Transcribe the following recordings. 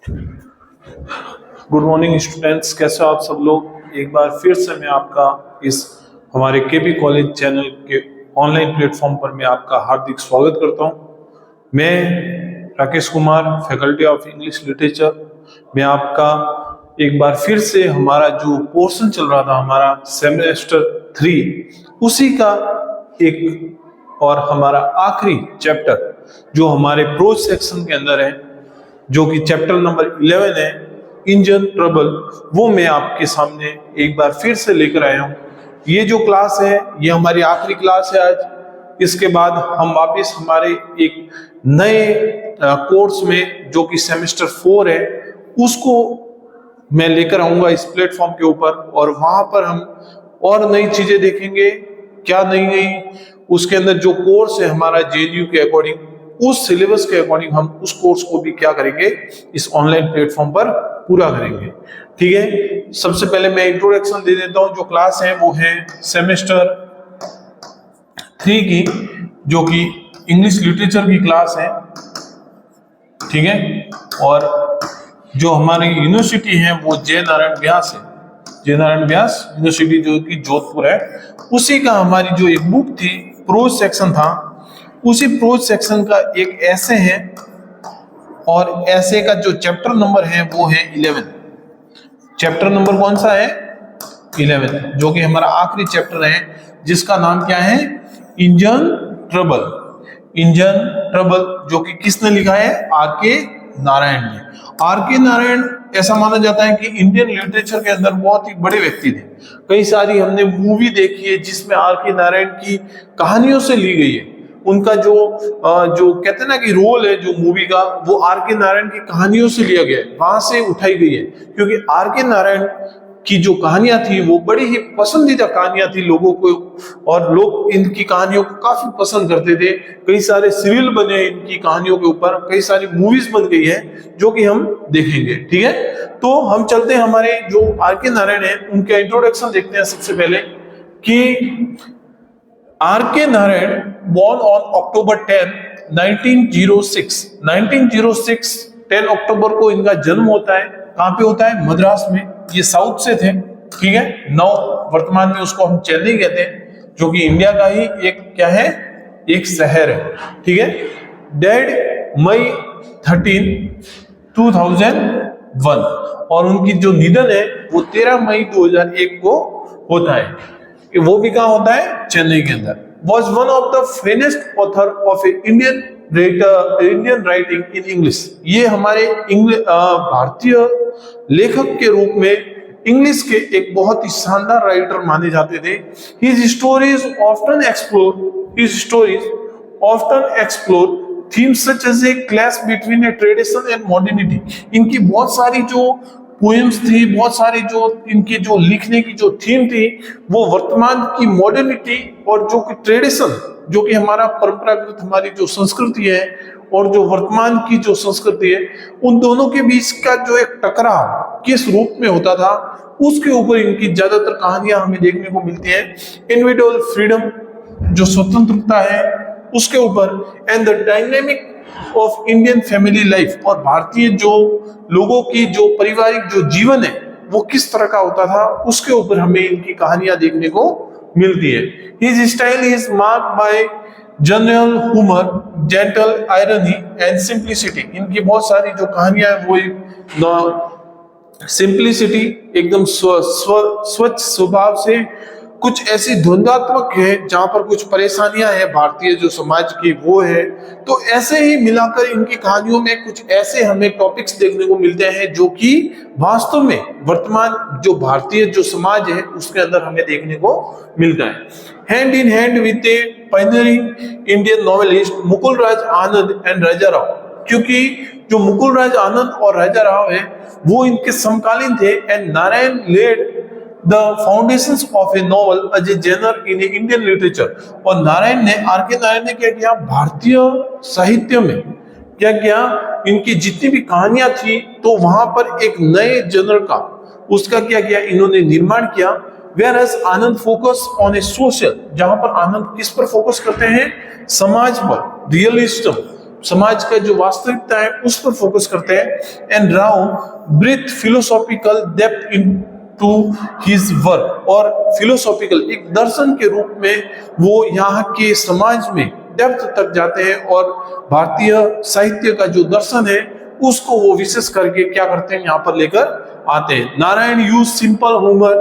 Good morning students, कैसे हो आप सब लोग। एक बार फिर से मैं आपका इस हमारे केपी कॉलेज चैनल के ऑनलाइन प्लेटफॉर्म पर मैं आपका हार्दिक स्वागत करता हूं। मैं Rakesh Kumar, faculty of English literature. मैं आपका एक बार फिर से हमारा जो पोर्शन चल रहा था, हमारा सेमेस्टर 3, उसी का एक और हमारा आखिरी चैप्टर जो हमारे प्रोज सेक्शन के अंदर है, जो कि चैप्टर नंबर 11 है, इंजन ट्रबल, वो मैं आपके सामने एक बार फिर से लेकर आया हूँ। ये जो क्लास है ये हमारी आखिरी क्लास है आज। इसके बाद हम वापस हमारे एक नए कोर्स में, जो कि सेमेस्टर 4 है, उसको मैं लेकर आऊंगा इस प्लेटफॉर्म के ऊपर, और वहां पर हम और नई चीजें देखेंगे। क्या नई नई उसके अंदर जो कोर्स है हमारा जेएनयू के अकॉर्डिंग, उस सिलेबस के अकॉर्डिंग हम उस कोर्स को भी क्या करेंगे, इस ऑनलाइन प्लेटफॉर्म पर पूरा करेंगे। ठीक है, सबसे पहले मैं इंट्रोडक्शन दे देता हूं। जो क्लास है वो है सेमेस्टर 3 की, जो कि इंग्लिश लिटरेचर की क्लास है। ठीक है, और जो हमारी यूनिवर्सिटी है वो जय नारायण व्यास है। जय नारायण व्यास यूनिवर्सिटी जो कि जोधपुर है, उसी का हमारी जो एक बुक थी, प्रोज सेक्शन था, उसी प्रोज सेक्शन का एक ऐसे है, और ऐसे का जो चैप्टर नंबर है वो है 11। चैप्टर नंबर कौन सा है? 11, जो कि हमारा आखिरी चैप्टर है, जिसका नाम क्या है? Engine trouble. इंजन ट्रबल, जो कि किसने लिखा है? आर.के. नारायण ने। आर.के. नारायण ऐसा माना जाता है कि इंडियन लिटरेचर के अंदर बहुत ही बड़े व्यक्ति थे। कई सारी हमने मूवी देखी है जिसमें आर.के. नारायण की कहानियों से ली गई है। उनका जो कहते हैं ना कि रोल है जो मूवी का, वो आर.के. नारायण की कहानियों से लिया गया है, वहां से उठाई गई है। क्योंकि आर.के. नारायण की जो कहानियां थी वो बड़ी ही पसंदीदा कहानियां थी लोगों को, और लोग इनकी कहानियों को काफी पसंद करते थे। कई सारे सीरियल बने इनकी कहानियों के ऊपर, कई सारी मूवीज बन गई है, जो कि हम देखेंगे। ठीक है, तो हम चलते हैं हमारे जो आर.के. नारायण है उनके इंट्रोडक्शन देखते हैं। सबसे पहले कि R K. Narayan born on October 10, 1906। 1906 10 अक्टूबर को इनका जन्म होता है। कहां पे होता है? मद्रास में। ये साउथ से थे। ठीक है, नौ वर्तमान में उसको हम चेन्नई कहते हैं, जो कि इंडिया का ही एक क्या है, एक शहर है। ठीक है, डेड मई 13, 2001, और उनकी जो निधन है वो 13 मई 2001 को होता है। वो भी कहाँ होता है? चेन्नई के अंदर। Was one of the finest author of Indian writing in English। ये हमारे भारतीय लेखक के रूप में इंग्लिश के एक बहुत ही शानदार राइटर माने जाते थे। His stories often explore themes such as a clash between a tradition and modernity। इनकी बहुत सारी जो पोएम्स थी, बहुत सारी जो इनके जो लिखने की जो थीम थी, वो वर्तमान की मॉडर्निटी और जो कि ट्रेडिशन, जो कि हमारा परंपरागत हमारी जो संस्कृति है और जो वर्तमान की जो संस्कृति है, उन दोनों के बीच का जो एक टकराव किस रूप में होता था, उसके ऊपर इनकी ज्यादातर कहानियां हमें देखने को मिलती है। इंडिविजुअल फ्रीडम, जो स्वतंत्रता है, उसके ऊपर, and the dynamic of Indian family life, और भारतीय जो लोगों की जो पारिवारिक जो जीवन है वो किस तरह का होता था, उसके ऊपर हमें इनकी कहानियां देखने को मिलती है। His style is marked by general humour, gentle irony and simplicity. इनकी बहुत सारी जो कहानियां हैं वो सिंप्लिसिटी, एकदम स्वच्छ स्वभाव से, कुछ ऐसी ध्वंदात्मक है जहां पर कुछ परेशानियां हैं भारतीय जो समाज की, वो है। तो ऐसे ही मिलाकर इनकी कहानियों में कुछ ऐसे हमें टॉपिक्स देखने को मिलते हैं जो कि वास्तव में वर्तमान जो भारतीय जो समाज है उसके अंदर हमें देखने को मिलता है। Hand in hand with a pioneering Indian novelist Mukul Raj Anand and Raja Rao, क्योंकि जो मुकुल राज आनंद और राजा राव है वो इनके समकालीन थे। And Narayan laid the foundations of a novel as a genre in Indian literature. और नारायण ने, आर.के. नारायण ने क्या किया, भारतीय साहित्य में क्या किया, इनकी जितनी भी कहानियां थी तो वहां पर एक नए जनर का उसका क्या किया, इन्होंने निर्माण किया। Whereas Anand focus on A social, जहां पर आनंद किस पर फोकस करते हैं? समाज पर, रियलिज्म, समाज का जो वास्तविकता है उस पर फोकस करते हैं। And Rao breathe philosophical depth in to his work, और फिलोसॉफिकल एक दर्शन के रूप में वो यहाँ के समाज में डेप्थ तक जाते हैं, और भारतीय साहित्य का जो दर्शन है उसको वो विशेष करके क्या करते हैं, यहाँ पर लेकर आते हैं। Narayan use simple humour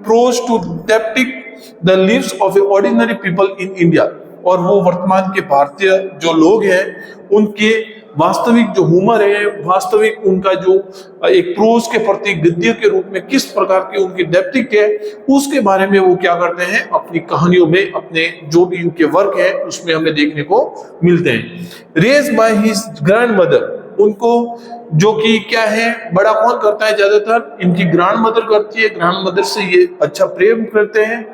prose to depict the lives of a ordinary people in India, और वो वर्तमान के भारतीय जो लोग हैं उनके वास्तविक जो ह्यूमर है, वास्तविक उनका जो एक प्रोज के प्रति गद्य के रूप में किस प्रकार की उनकी डेप्टिक है, उसके बारे में वो क्या करते हैं अपनी कहानियों में, अपने जो भी उनके वर्क है उसमें हमें देखने को मिलते हैं। Raised by his grandmother, उनको जो कि क्या है बड़ा कौन करता है, ज्यादातर इनकी ग्रैंड मदर करती है, ग्रैंड मदर से ये अच्छा प्रेम करते हैं।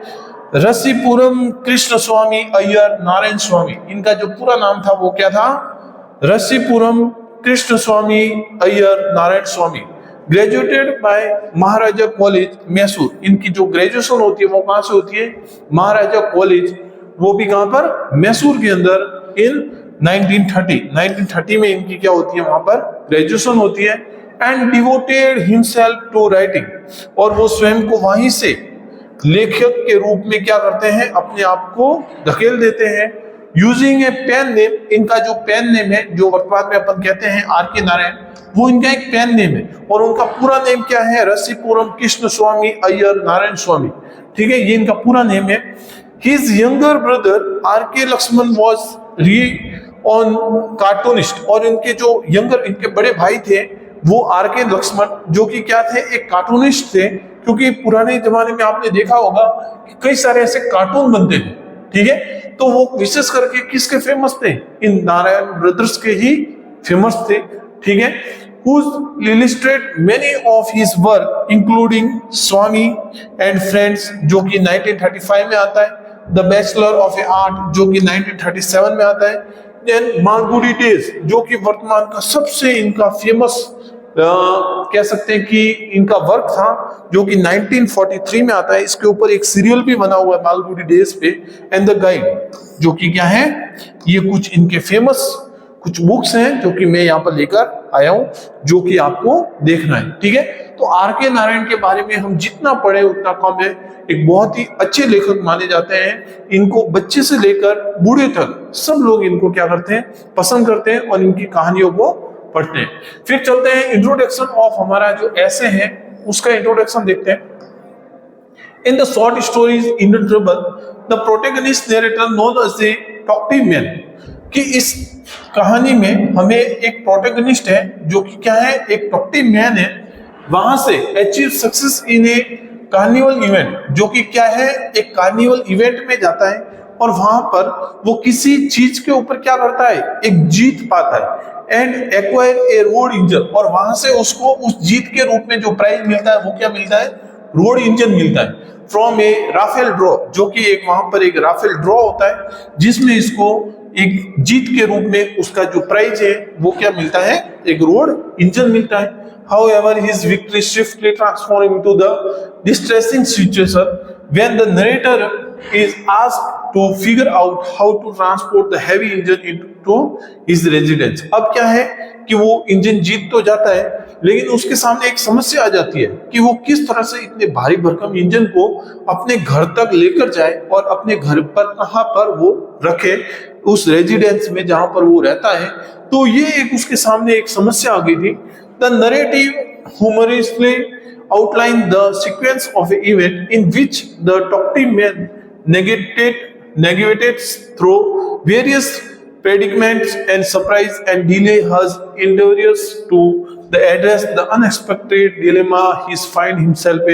रसीपुरम कृष्ण स्वामी अय्यर नारायण स्वामी, इनका जो पूरा नाम था वो क्या था, रसीपुरम कृष्ण स्वामी अय्यर नारायण स्वामी। ग्रेजुएटेड बाय महाराजा कॉलेज मैसूर, इनकी जो ग्रेजुएशन होती है वो कहां से होती है, महाराजा कॉलेज, वो भी कहां पर, मैसूर के अंदर, इन 1930 में इनकी क्या होती है, वहां पर ग्रेजुएशन होती है। And devoted himself to writing, और वो स्वयं को वहीं से लेखक के रूप में क्या करते हैं, अपने आप को धकेल देते हैं। यूजिंग ए पेन नेम, इनका जो पेन नेम है जो वर्तमान में अपन कहते हैं आर के नारायण, वो इनका एक पेन नेम है, और उनका पूरा नेम क्या है, रसीपुरम कृष्ण स्वामी अय्यर नारायण स्वामी, ठीक है, ये इनका पूरा नेम है। हिज यंगर ब्रदर आर के लक्ष्मण वॉज री ऑन कार्टूनिस्ट, और इनके जो यंगर, इनके बड़े भाई थे वो आर के लक्ष्मण, जो कि क्या थे, एक कार्टूनिस्ट थे, क्योंकि पुराने जमाने में आपने देखा होगा कि कई सारे ऐसे कार्टून बनते थे, ठीक है, तो वो विशेष करके किसके फेमस थे, इन नारायण ब्रदर्स के ही फेमस थे, ठीक है। Who's illustrate many of his work including Swami and friends, जो कि 1935 में आता है, the bachelor of A art, जो कि 1937 में आता है, देन मालगुडी डेज, जो कि वर्तमान का सबसे इनका फेमस कह सकते हैं कि इनका वर्क था, जो कि 1943 में आता है, इसके ऊपर एक सीरियल भी बना हुआ है मालगुडी डेज पे। एंड द गाइड, जो कि क्या है, ये कुछ इनके फेमस कुछ बुक्स हैं जो कि मैं यहाँ पर लेकर आया हूं, जो कि आपको देखना है, ठीक है। तो आर के नारायण के बारे में हम जितना पढ़े उतना कम है। एक बहुत ही अच्छे लेखक माने जाते हैं, इनको बच्चे से लेकर बूढ़े तक सब लोग इनको क्या करते हैं, पसंद करते हैं, और इनकी कहानियों को पढ़ते हैं। फिर चलते हैं इंट्रोडक्शन ऑफ हमारा जो ऐसे है उसका इंट्रोडक्शन देखते हैं। In the short stories Indian trouble, the protagonist narrator known as the talkative man, कि इस कहानी में हमें एक प्रोटैगनिस्ट है जो कि क्या है, एक टॉक्टिव मैन है, वहां से achieve success in A carnival event, जो कि क्या है, एक कार्निवल इवेंट में जाता है, और वहां पर वो किसी चीज के ऊपर क्या करता है, एक जीत पाता है, and acquire a road engine, और वहां से उसको उस जीत के रूप में जो प्राइज मिलता है वो क्या मिलता है, रोड इंजन मिलता है, फ्रॉम ए राफेल ड्रॉ, जो कि एक वहां पर एक राफेल ड्रॉ होता है जिसमें इसको एक जीत के रूप में उसका जो प्राइज है वो क्या मिलता है, एक रोड इंजन मिलता है। However, his victory swiftly transformed into the distressing situation when the narrator is asked to figure out how to transport the heavy engine into his residence. अब क्या है कि वो इंजन जीत तो जाता है, लेकिन उसके सामने एक समस्या आ जाती है कि वो किस तरह से इतने भारी भरकम इंजन को अपने घर तक लेकर जाए, और अपने घर पर कहां पर वो रखे, उस रेजिडेंस में जहां पर वो रहता है। तो ये एक उसके सामने एक समस्या आ गई थी। The narrative humorously outlined the sequence of an event in which the talkative man navigated through various predicaments and surprise and delay his endeavors to address the unexpected dilemma he find himself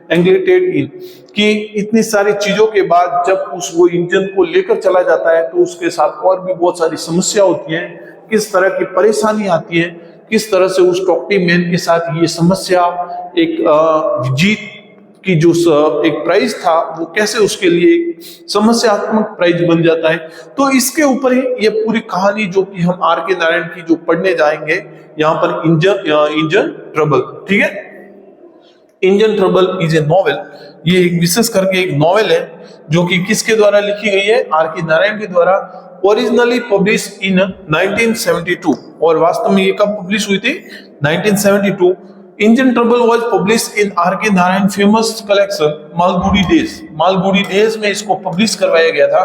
engaged in। कि इतनी सारी चीजों के बाद जब वो engine को लेकर चला जाता है तो उसके साथ और भी बहुत सारी समस्या होती है, किस तरह की परेशानी आती है, किस तरह से उस टॉक्टिव मैन के साथ ये समस्या, एक जीत की जो एक प्राइज था वो कैसे उसके लिए एक समस्यात्मक प्राइज बन जाता है। तो इसके ऊपर ही ये पूरी कहानी जो कि हम आर के नारायण की जो पढ़ने जाएंगे यहाँ पर, इंजन ट्रबल, ठीक है। Engine trouble is a novel, ये एक विशेष करके एक नॉवेल है जो कि किसके द्वारा लिखी गई है, आर के नारायण के द्वारा, ओरिजिनली पब्लिश इन 1972, और वास्तव में ये कब पब्लिश हुई थी? 1972। Engine trouble was publish in R K. Narayan famous collection Malgudi days. Malgudi days में इसको पब्लिश करवाया गया था।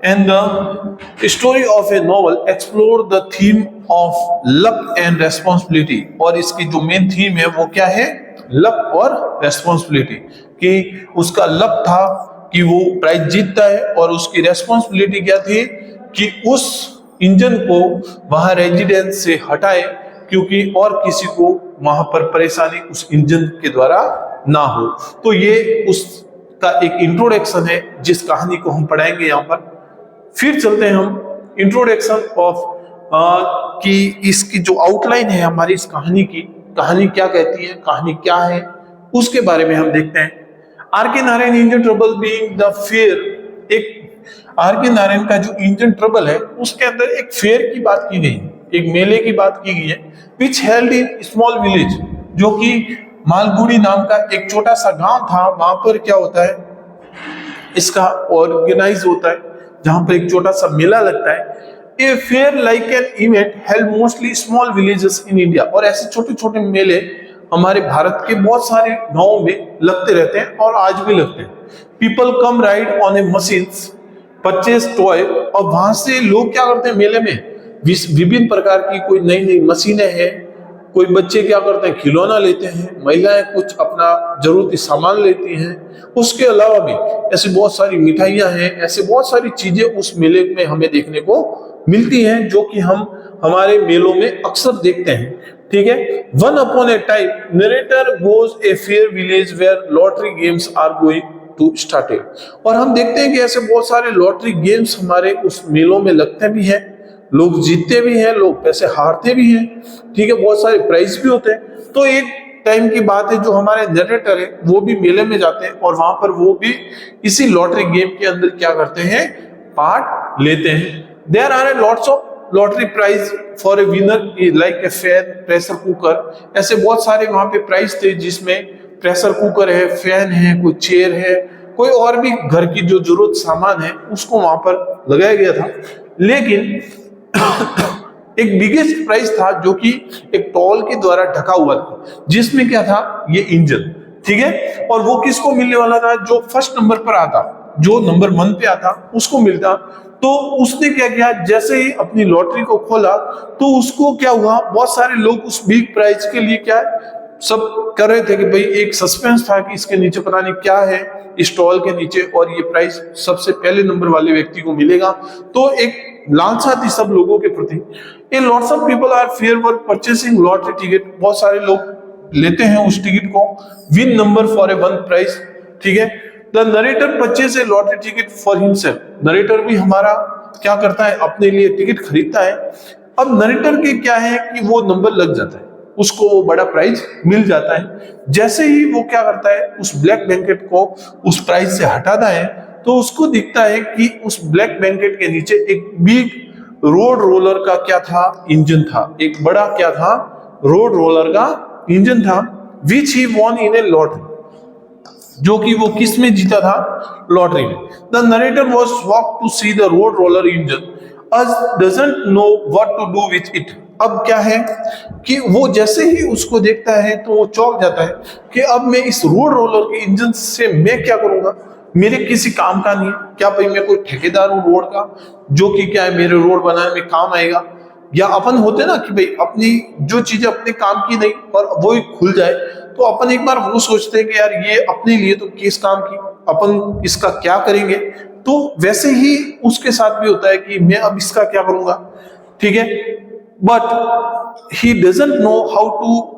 And the story of a novel explore the theme of luck and responsibility, और इसकी जो मेन थीम है वो क्या है? लक और रेस्पॉन्सिबिलिटी, कि उसका लक था कि वो प्राइज जीतता है, और उसकी रेस्पॉन्सिबिलिटी क्या थी कि उस इंजन को वहां रेजिडेंस से हटाए, क्योंकि और किसी को वहां पर परेशानी उस इंजन के द्वारा ना हो। तो ये उसका एक इंट्रोडक्शन है जिस कहानी को हम पढ़ाएंगे यहाँ पर। फिर चलते हैं हम इंट्रोडक्शन ऑफ कि इसकी जो आउटलाइन है हमारी इस कहानी की, कहानी क्या कहती है, कहानी क्या है, उसके बारे में हम देखते हैं। R K. Narayan engine trouble being the fair, एक आर.के. नारायण का जो इंजन ट्रबल है उसके अंदर एक फेयर की बात की गई, एक मेले की बात की गई है, which held in small village, जो कि मालगुडी नाम का एक छोटा सा गांव था। वहां पर क्या होता है, इसका ऑर्गेनाइज होता है, जहां पर एक छोटा सा मेला लगता है। A fair like an event held mostly small villages in India, और ऐसे छोटे छोटे मेले हमारे भारत के बहुत सारे गांवों में लगते रहते हैं और आज भी लगते हैं। People come ride on A machines purchase toy, और वहां से लोग क्या करते हैं मेले में विभिन्न प्रकार की कोई नई नई मशीनें हैं, कोई बच्चे क्या करते हैं खिलौना लेते हैं, महिलाएं कुछ अपना जरूरती सामान लेती हैं, उसके अलावा भी ऐसी बहुत सारी मिठाइयां हैं, ऐसे बहुत सारी चीजें उस मेले में हमें देखने को मिलती हैं, जो कि हम हमारे मेलों में अक्सर देखते हैं। ठीक है। Once upon a time narrator goes a fair village where lottery games are going to started, और हम देखते हैं कि ऐसे बहुत सारे लॉटरी गेम्स हमारे उस मेलों में लगते भी हैं, लोग जीतते भी हैं, लोग पैसे हारते भी हैं। ठीक है, बहुत सारे प्राइज भी होते हैं। तो एक टाइम की बात है, जो हमारे नरेटर है वो भी मेले में जाते हैं और वहां पर वो भी इसी लॉटरी गेम के अंदर क्या करते हैं, पार्ट लेते हैं। There are a lots of lottery prize for a winner like a fan, pressure cooker, ऐसे बहुत सारे वहां पे प्राइज थे, जिसमें प्रेशर कुकर है, फैन है, कोई चेयर है, कोई और भी घर की जो जरूरत सामान है उसको वहां पर लगाया गया था। लेकिन एक बिगेस्ट प्राइज था जो कि एक टॉल के द्वारा ढका हुआ था, जिसमें क्या था, ये इंजन। ठीक है, और वो किसको मिलने वाला था, जो फर्स्ट नंबर पर आता, जो नंबर 1 पे आता उसको मिलता। तो उसने क्या किया, जैसे ही अपनी लॉटरी को खोला तो उसको क्या हुआ, बहुत सारे लोग उस बिग प्राइज के लिए क्या सब कर रहे थे कि भाई एक सस्पेंस था कि इसके नीचे पता नहीं क्या है, स्टॉल के नीचे, और ये प्राइज सबसे पहले नंबर वाले व्यक्ति को मिलेगा। तो एक लालसा थी सब लोगों के प्रति। A lots of people are fair were purchasing lottery ticket, बहुत सारे लोग लेते हैं उस टिकट को, win number for a 1 prize. ठीक है, the narrator purchase a lottery ticket for himself, narrator भी हमारा क्या करता है, अपने लिए टिकट खरीदता है। अब नरेटर के क्या है कि वो नंबर लग जाता है, उसको वो बड़ा प्राइज मिल जाता है। जैसे ही वो क्या करता है, उस ब्लैक बैंकेट को उस प्राइज से हटाता है, तो उसको दिखता है कि उस ब्लैक बैंकेट के नीचे एक बिग रोड रोलर का क्या था, इंजन था, एक बड़ा क्या था, रोड रोलर का इंजन था, विच he won in A lottery, जो कि वो किस में जीता था, लॉटरी में। The narrator was shocked to see the road roller engine as doesn't know what to do with it। अब क्या है कि वो जैसे ही उसको देखता है तो वो चौंक जाता है कि अब मैं इस रोड रोलर के इंजन से मैं क्या करूंगा, मेरे किसी काम का नहीं है क्या, भाई मैं कोई ठेकेदार हूं रोड का, जो कि क्या है मेरे रोड बनाने में काम आएगा। या अपन होते ना कि भाई अपनी जो चीजें अपने काम की नहीं और वो ही खुल जाए, तो अपन एक बार वो सोचते हैं कि यार ये अपने लिए तो किस काम की, अपन इसका क्या करेंगे। तो वैसे ही उसके साथ भी होता है कि मैं अब इसका क्या करूंगा। ठीक है, but he doesn't know how to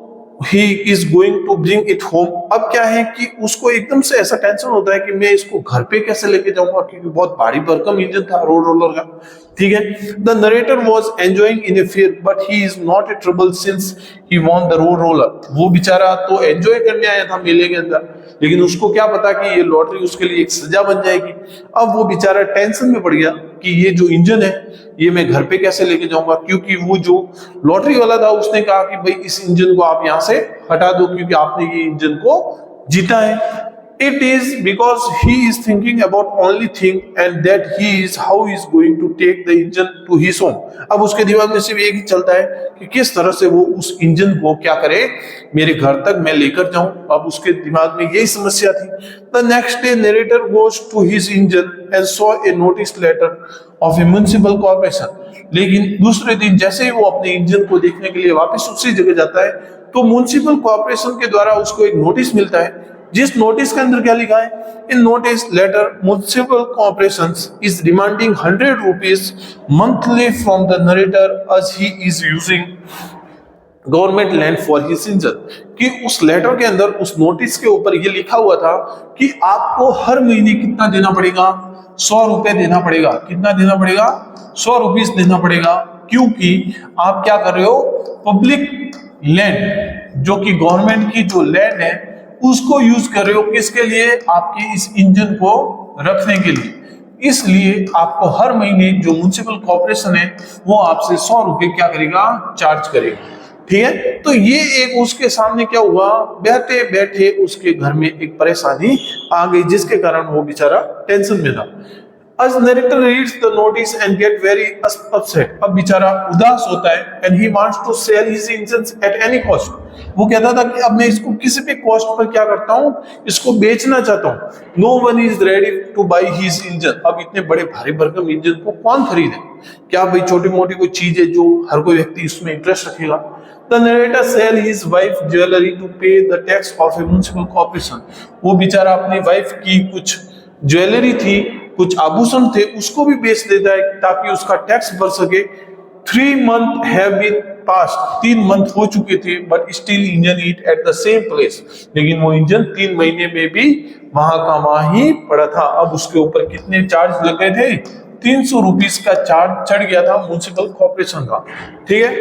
he is going to bring it home. अब क्या है कि उसको एकदम से ऐसा टेंशन होता है कि मैं इसको घर पे कैसे लेके जाऊंगा, क्योंकि बहुत भारी भरकम इंजन था रोड रोलर का। ठीक है, the narrator was enjoying in a fair but he is not a trouble since he won the road roller. वो बेचारा तो एंजॉय करने आया था मेले के अंदर, लेकिन उसको क्या पता कि ये लॉटरी उसके लिए एक सजा बन जाएगी। अब वो बेचारा टेंशन में पड़ गया कि ये जो इंजन है ये मैं घर पे कैसे लेके जाऊंगा, क्योंकि वो जो लॉटरी वाला था उसने कहा कि भाई इस इंजन को आप यहाँ से हटा दो, क्योंकि आपने ये इंजन को जीता है। It is because he is thinking about only thing and that he is how he is going to take the engine to his home. अब उसके दिमाग में सिर्फ एक ही चलता है कि किस तरह से वो उस इंजन को क्या करे, मेरे घर तक मैं लेकर जाऊं. अब उसके दिमाग में यही समस्या थी. The next day narrator goes to his engine and saw a notice letter of a municipal corporation. लेकिन दूसरे दिन जैसे ही वो अपने इंजन को देखने के लिए वापस उसी जगह जाता है तो म्युनिसिपल कॉर्पोरेशन के द्वारा उसको एक नोटिस मिलता है, जिस नोटिस के अंदर क्या लिखा है, in notice letter municipal corporation is demanding 100 rupees monthly from the narrator as he is using government land for his engine. कि उस लेटर के अंदर उस नोटिस के ऊपर ये लिखा हुआ था कि आपको हर महीने कितना देना पड़ेगा, 100 रुपए देना पड़ेगा. कितना देना पड़ेगा, 100 रुपीज देना पड़ेगा, क्योंकि आप क्या कर रहे हो, पब्लिक लैंड जो कि गवर्नमेंट की जो लैंड है उसको यूज कर रहे हो. किसके लिए, आपके इस इंजन को रखने के लिए. इसलिए आपको हर महीने जो म्युनिसिपल कॉर्पोरेशन है वो आपसे 100 रुपए क्या करेगा, चार्ज करेगा. ठीक है. तो ये एक उसके सामने क्या हुआ, बैठे बैठे उसके घर में एक परेशानी आ गई जिसके कारण वो बेचारा टेंशन में था. As narrator reads the notice and get very upset. अब बेचारा उदास होता है and he wants to sell his engines at any cost. वो कहता था कि अब मैं इसको किसी भी कॉस्ट पर क्या करता हूँ, इसको बेचना चाहता हूँ. No one is ready to buy his engine. अब इतने बड़े भारी भरकम इंजन को कौन खरीदे, क्या भाई छोटी मोटी कोई चीज है जो हर कोई व्यक्ति इसमें इंटरेस्ट रखेगा. The narrator sell his wife jewelry to pay the tax of a municipal corporation. वो बेचारा अपनी वाइफ की कुछ ज्वेलरी थी, कुछ आभूषण थे, उसको भी बेच देता है ताकि उसका टैक्स भर सके. 3 months have been passed. 3 month हो चुके थे, but still engine it at the same place. लेकिन वो इंजन 3 महीने में भी वहां का वहां ही पड़ा था. अब उसके ऊपर कितने चार्ज लग गए थे, 300 रुपीज का चार्ज चढ़ गया था म्युनिसिपल कॉर्पोरेशन का. ठीक है.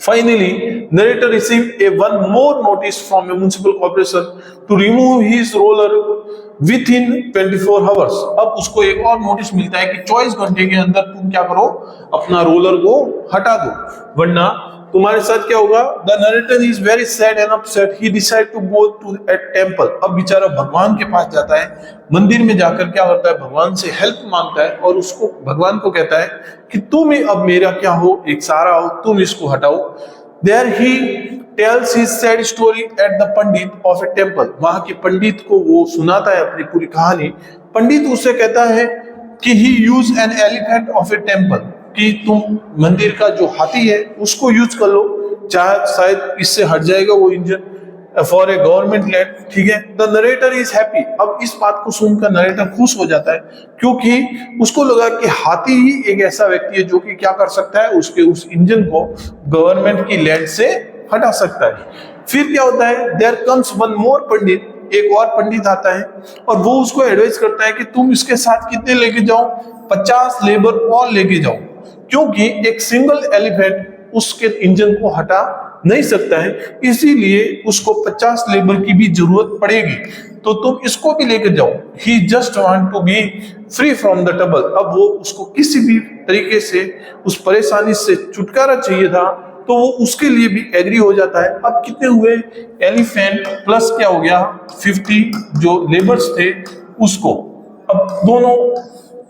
Finally, narrator received a one more notice from a municipal corporation to remove his roller within 24 hours. अब उसको एक और नोटिस मिलता है कि 24 घंटे के अंदर तुम क्या करो, अपना रोलर को हटा दो, वरना तुम्हारे साथ क्या होगा. The narrator is very sad and upset. He decide to go to a temple. अब बेचारा भगवान के पास जाता है, मंदिर में जाकर क्या करता है, भगवान से हेल्प मांगता है और उसको भगवान को कहता है कि तुम ही अब मेरा क्या हो, एक सहारा हो, तुम इसको हटाओ. There he tells his sad story at the Pandit of a temple. वहां के पंडित को वो सुनाता है अपनी पूरी कहानी. पंडित उससे कहता है कि he use an elephant of a temple. कि तुम मंदिर का जो हाथी है उसको यूज कर लो, चाहे शायद इससे हट जाएगा वो engine for a government land. ठीक है. The narrator is happy. अब इस बात को सुनकर नरेटर खुश हो जाता है, क्योंकि उसको लगा कि हाथी ही एक ऐसा व्यक्ति है जो कि क्या कर सकता है, उसके उस इंजन को गवर्नमेंट की लैंड से हटा सकता है. फिर क्या होता है, देयर कम्स वन मोर पंडित. एक और पंडित आता है और वो उसको एडवाइस करता है कि तुम इसके साथ कितने लेके जाओ, 50 लेबर और लेके जाओ, क्योंकि एक सिंगल एलिफेंट उसके इंजन को हटा नहीं सकता है, इसीलिए उसको 50 लेबर की भी जरूरत पड़ेगी, तो तुम इसको भी लेकर जाओ. He just want to be free from the trouble. अब वो उसको किसी भी तरीके से उस परेशानी से छुटकारा चाहिए था, तो वो उसके लिए भी एग्री हो जाता है. अब कितने हुए, एलिफेंट प्लस क्या हो गया, 50 जो लेबर्स थे उसको. अब दोनों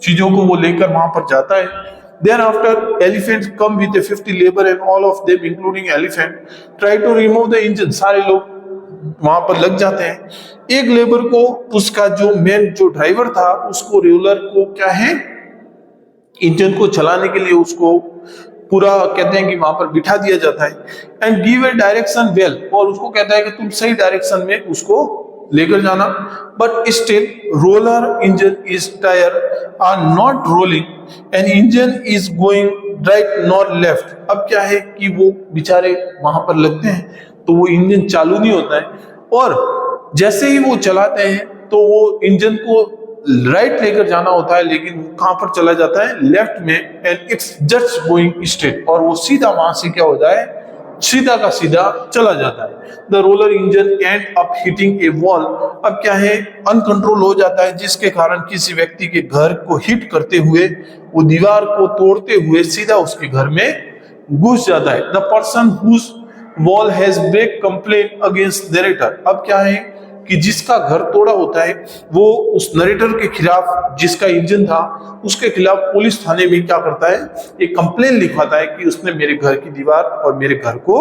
चीजों को वो लेकर वहां पर जाता है. Thereafter, elephants come with a 50 labor and all of them, including elephant, try to remove the engine. सारे लोग वहां पर लग जाते हैं. एक लेबर को उसका जो मेन जो ड्राइवर था उसको रोलर को क्या है, इंजन को चलाने के लिए उसको पूरा कहते हैं कि वहां पर बिठा दिया जाता है. And give a direction well. और उसको कहता है कि तुम सही डायरेक्शन में उसको लेकर जाना. But still roller engine is tyre are not rolling and engine is going right not left. अब क्या है कि वो बेचारे वहां पर लगते हैं तो वो इंजन चालू नहीं होता है, और जैसे ही वो चलाते हैं तो वो इंजन को राइट लेकर जाना होता है, लेकिन वो कहां पर चला जाता है, लेफ्ट में. And it's just going straight. और वो सीधा वहां से क्या होता है, सीधा का सीधा चला जाता है. The roller engine end up hitting a wall. अब क्या है, अनकंट्रोल हो जाता है, जिसके कारण किसी व्यक्ति के घर को हिट करते हुए वो दीवार को तोड़ते हुए सीधा उसके घर में घुस जाता है. The person whose wall has break complain against narrator. अब क्या है कि जिसका घर तोड़ा होता है वो उस नरेटर के खिलाफ, जिसका इंजन था उसके खिलाफ पुलिस थाने में क्या करता है, एक कंप्लेन लिखवाता है कि उसने मेरे घर की दीवार और मेरे घर को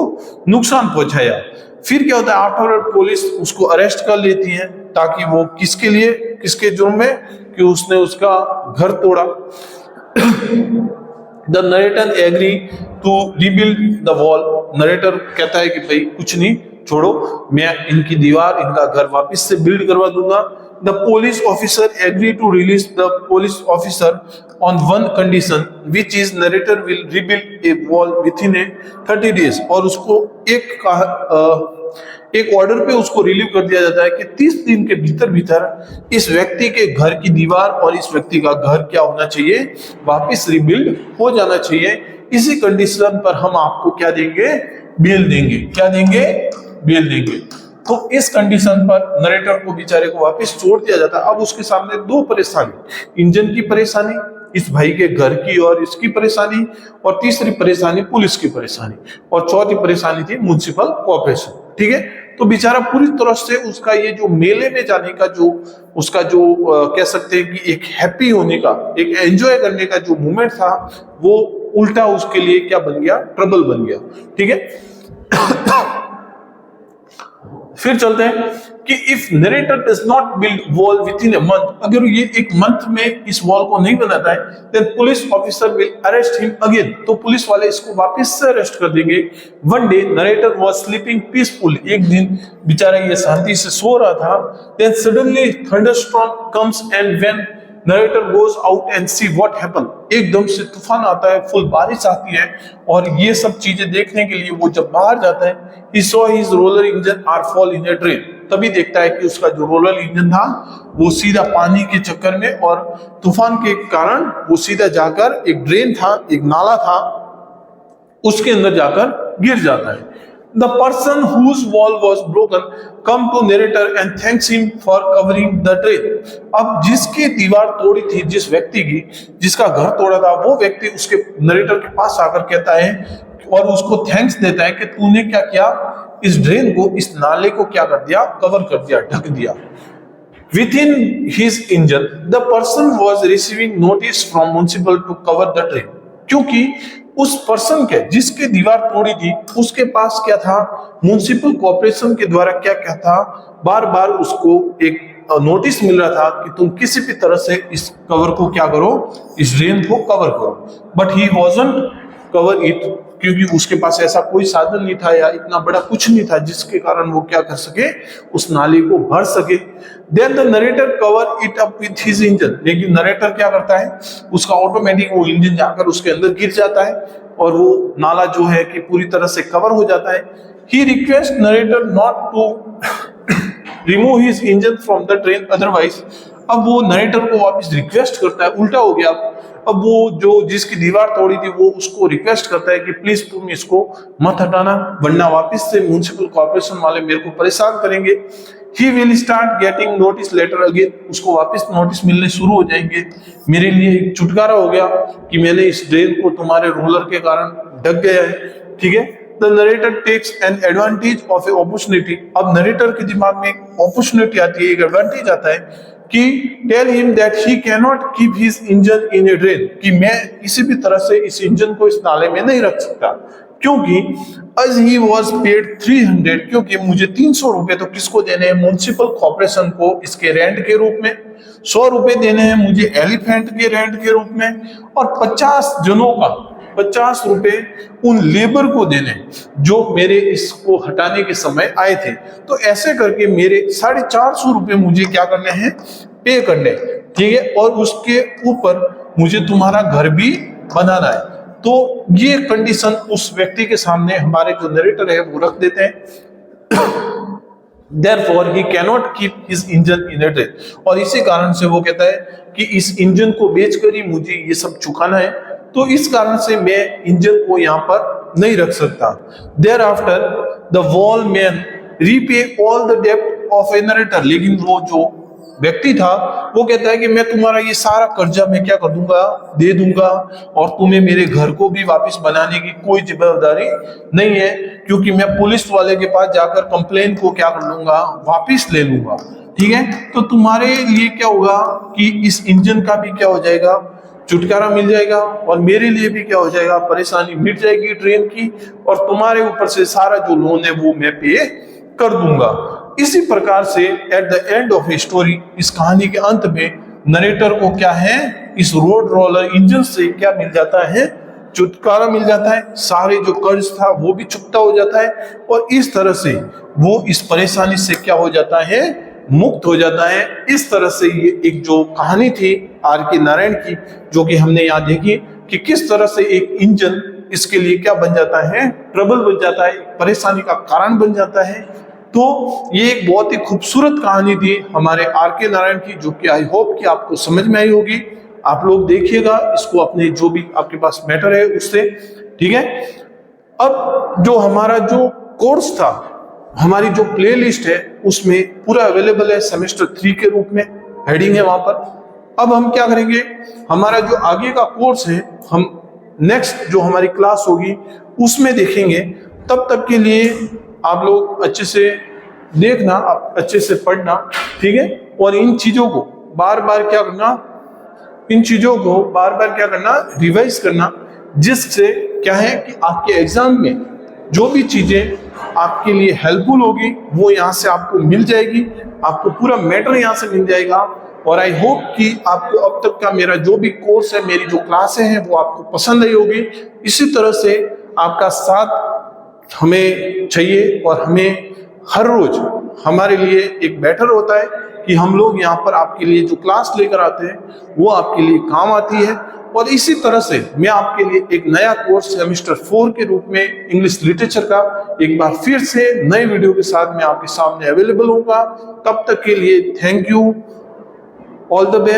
नुकसान पहुंचाया। फिर क्या होता है, आफ्टरवर्ड पुलिस उसको अरेस्ट कर लेती है, ताकि वो किसके लिए, किसके जुर्म में, कि उसने उसका घर तोड़ा। The narrator agree to rebuild the wall. Narrator कहता है कि भाई कुछ नहीं, छोड़ो, मैं इनकी दीवार, इनका घर वापस से बिल्ड करवा दूंगा। The police officer agree to release the police officer on one condition which is narrator will rebuild a wall within a 30 days। और उसको एक ऑर्डर पे उसको रिलीव कर दिया जाता है कि 30 दिन के भीतर भीतर इस व्यक्ति के घर की दीवार और इस व्यक्ति का घर क्या होना चाहिए, वापस रिबिल्ड हो जाना चाहिए। इसी कंडीशन पर हम आपको क्या देंगे, बेल देंगे। क्या देंगे, बेल देंगे। तो इस कंडीशन पर नरेटर को बेचारे को वापस छोड़ दिया जाता है। अब उसके सामने दो परेशानी, इंजन की परेशानी, इस भाई के घर की और इसकी परेशानी, और तीसरी परेशानी पुलिस की परेशानी, और चौथी परेशानी थी म्युनिसिपल कॉर्पोरेशन। ठीक है, तो बेचारा पूरी तरह से उसका ये जो मेले में जाने का जो उसका जो कह सकते हैं कि एक हैप्पी होने का, एक एंजॉय करने का जो मोमेंट था, वो उल्टा उसके लिए क्या बन गया, ट्रबल बन गया। ठीक है। फिर चलते हैं कि if narrator does not build wall within a month, अगर ये एक मंथ में इस वॉल को नहीं बनाता है, then police officer will arrest him again. तो पुलिस वाले इसको वापस से अरेस्ट कर देंगे। One day narrator was sleeping peaceful, एक दिन बेचारा ये शांति से सो रहा था। Then suddenly thunderstorm comes and when narrator goes out and see what happen, एकदम से तूफान आता है, फुल बारिश आती है, और ये सब चीजें देखने के लिए वो जब बाहर जाता है, he saw his roller engine are fall in a drain। तभी देखता है कि उसका जो रोलर इंजन था वो सीधा पानी के चक्कर में और तूफान के कारण वो सीधा जाकर एक ड्रेन था, एक नाला था, उसके अंदर जाकर गिर जाता है। The person whose wall was broken come to narrator and thanks him for covering the drain। अब जिसकी दीवार तोड़ी थी, जिस व्यक्ति की, जिसका घर तोड़ा था, वो व्यक्ति उसके नरेटर के पास आकर कहता है और उसको थैंक्स देता है कि तूने क्या किया, इस ड्रेन को, इस नाले को क्या कर दिया, कवर कर दिया, ढक दिया। Within his engine, the person was receiving notice from municipal to cover the drain। क्योंकि उस पर्सन के, जिसके दीवार तोड़ी थी, उसके पास क्या था, म्युनिसिपल कॉर्पोरेशन के द्वारा क्या क्या था, बार बार उसको एक नोटिस मिल रहा था कि तुम किसी भी तरह से इस कवर को क्या करो, इस ड्रेन को कवर करो। But he wasn't cover it, क्योंकि उसके पास ऐसा कोई साधन नहीं था या इतना बड़ा कुछ नहीं था जिसके कारण वो क्या कर सके, उस नाली को भर सके। Then the narrator cover it up with his engine. लेकिन नरेटर क्या करता है, उसका ऑटोमेटिक वो इंजन जाकर उसके अंदर गिर जाता है और वो नाला जो है कि पूरी तरह से कवर हो जाता है। He request narrator not to remove his engine from the train otherwise. अब वो नरेटर को वापस रिक्वेस्ट करता है, उल्टा हो गया। अब वो जो जिसकी दीवार तोड़ी थी वो उसको रिक्वेस्ट करता है कि प्लीज तुम इसको मत हटाना, वरना वापस से म्युनिसिपल कॉर्पोरेशन वाले मेरे को परेशान करेंगे। He will start getting notice letter again. उसको वापस नोटिस मिलने शुरू हो जाएंगे। मेरे लिए छुटकारा हो गया कि मैंने इस ड्रेन को तुम्हारे रोलर के कारण ढक गया है। ठीक है, the narrator takes an advantage of a opportunity. अब नरेटर के दिमाग में एक अपॉर्चुनिटी आती है, एक एडवांटेज आता है कि tell him that he can not keep his engine in a drain, कि मैं किसी भी तरह से इस इंजन को इस नाले में नहीं रख सकता, क्योंकि as he was paid 300, क्योंकि मुझे 300 रुपए तो किसको देने हैं, म्युनिसिपल कॉर्पोरेशन को इसके रेंट के रूप में, 100 रुपए देने हैं मुझे एलिफेंट के रेंट के रूप में, और 50 जनों का 50 रुपए उन लेबर को देने जो मेरे इसको हटाने के समय आए थे। तो ऐसे करके मेरे 450 रुपए मुझे क्या करने हैं, पे करने। ठीक है, और उसके ऊपर मुझे तुम्हारा घर भी बनाना है। तो ये कंडीशन उस व्यक्ति के सामने हमारे जो नरेटर है वो रख देते हैं। Therefore he cannot keep his engine in a drain। और इसी कारण से वो कहता है कि इस इंजन को बेचकर ही मुझे ये सब चुकाना है, तो इस कारण से मैं इंजन को यहाँ पर नहीं रख सकता। Thereafter the wall man repay all the debt of a narrator। लेकिन वो जो व्यक्ति था वो कहता है कि मैं तुम्हारा ये सारा कर्जा मैं क्या कर दूंगा, दे दूंगा, और तुम्हें मेरे घर को भी वापस बनाने की कोई जिम्मेदारी नहीं है, क्योंकि मैं पुलिस वाले के पास जाकर कंप्लेन को क्या कर लूंगा, वापस ले लूंगा। ठीक है, तो तुम्हारे लिए क्या होगा कि इस इंजन का भी क्या हो जाएगा, छुटकारा मिल जाएगा, और मेरे लिए भी क्या हो जाएगा, परेशानी मिट जाएगी ट्रेन की, और तुम्हारे ऊपर से सारा जो लोन है वो मैं पे कर दूंगा। इसी प्रकार से at the end of a story, इस कहानी के अंत में नरेटर को क्या है, इस रोड रोलर इंजन से क्या मिल जाता है, छुटकारा मिल जाता है, सारे जो कर्ज था वो भी चुकता हो जाता है, और इस तरह से वो इस परेशानी से क्या हो जाता है, मुक्त हो जाता है। इस तरह से ये एक जो कहानी थी आर के नारायण की, जो कि हमने यहाँ देखी कि किस तरह से एक इंजन इसके लिए क्या बन जाता है, ट्रबल बन जाता है, परेशानी का कारण बन जाता है। तो ये एक बहुत ही खूबसूरत कहानी थी हमारे आर के नारायण की, जो कि आई होप कि आपको समझ में आई होगी। आप लोग देखिएगा इसको अपने जो भी आपके पास मैटर है उससे। ठीक है, अब जो हमारा जो कोर्स था, हमारी जो प्लेलिस्ट है उसमें पूरा अवेलेबल है सेमेस्टर 3 के रूप में, हेडिंग है वहां पर। अब हम क्या करेंगे, हमारा जो आगे का कोर्स है हम नेक्स्ट जो हमारी क्लास होगी उसमें देखेंगे। तब तक के लिए आप लोग अच्छे से देखना, आप अच्छे से पढ़ना। ठीक है, और इन चीजों को बार बार क्या करना, इन चीजों को बार बार क्या करना, रिवाइज करना, जिससे क्या है कि आपके एग्जाम में जो भी चीजें आपके लिए हेल्पफुल होगी वो यहाँ से आपको मिल जाएगी, आपको पूरा मैटर यहाँ से मिल जाएगा। और आई होप कि आपको अब तक का मेरा जो भी कोर्स है, मेरी जो क्लासें हैं वो आपको पसंद आई होगी। इसी तरह से आपका साथ हमें चाहिए, और हमें हर रोज हमारे लिए एक बेटर होता है कि हम लोग यहाँ पर आपके लिए जो क्लास लेकर आते हैं वो आपके लिए काम आती है। और इसी तरह से मैं आपके लिए एक नया कोर्स सेमेस्टर 4 के रूप में इंग्लिश लिटरेचर का एक बार फिर से नए वीडियो के साथ मैं आपके सामने अवेलेबल होगा। तब तक के लिए thank you, all the best.